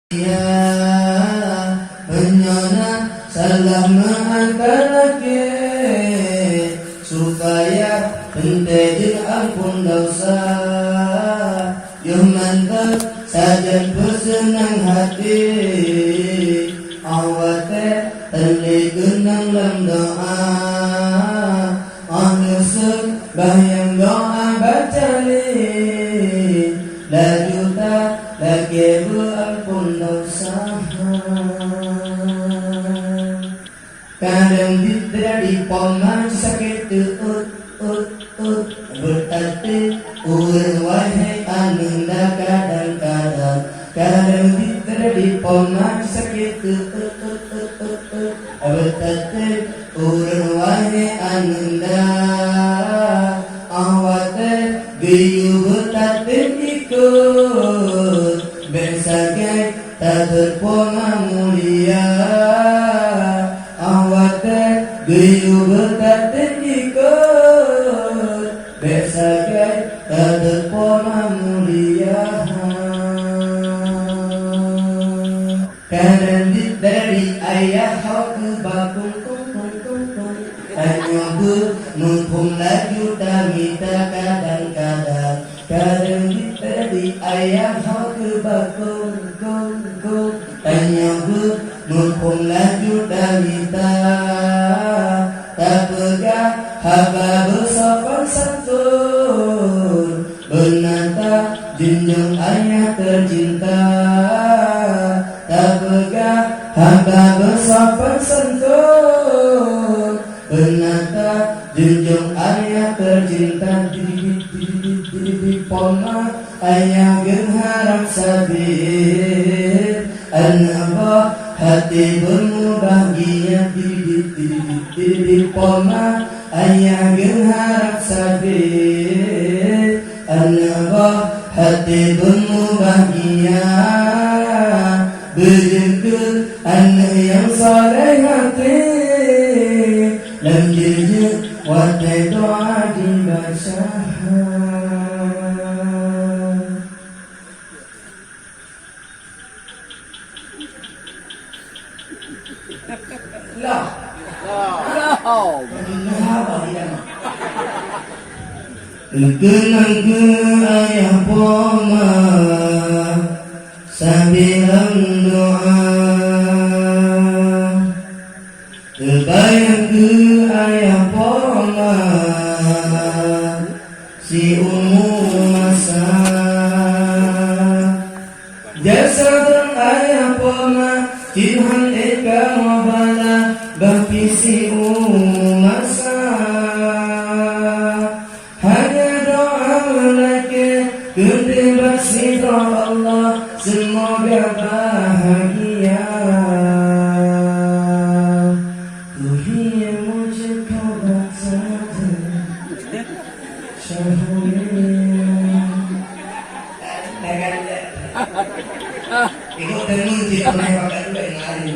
Ya penyona salah mengangkat supaya ente ampun dosa yang mantap saja bersenang hati awate terligenang dalam doa anusuk bayang doa baca li lajuta lagi ampun dosa kadang di poman sakit berarti urang wahai anunda kadang-kadang kadang di poman sakit berarti urang wahai anunda awate biyu berarti ikut bersagai tak terpoma mulia awate biyu berarti ikut bersagai tak terpoma mulia kadang dari ayah hau ke bakung hanya mumpung laju damita kadang-kadang kadang dari ayah hau ke bakung hanya mumpung laju damita tak pegah haba bersopan santun benata junjung ayah tercinta tak pegah haba bersopan santun benata junjung ayah tercinta di poma ayah mengharap sabit anak hati berbahagia di poma ayah mengharap sabit anak hati berbahagia berjengkel anak yang saleh hati dan jujur watai doa dibaca kenang ke ayah poma sambil doa terbayang ke ayah poma si umur masa jasa ayah poma Tuhan eka mabala bagi si umur masa hanya doa melake kedebas ridha Allah semoga bahagia Ikut tenun di pernah pakai juga yang hari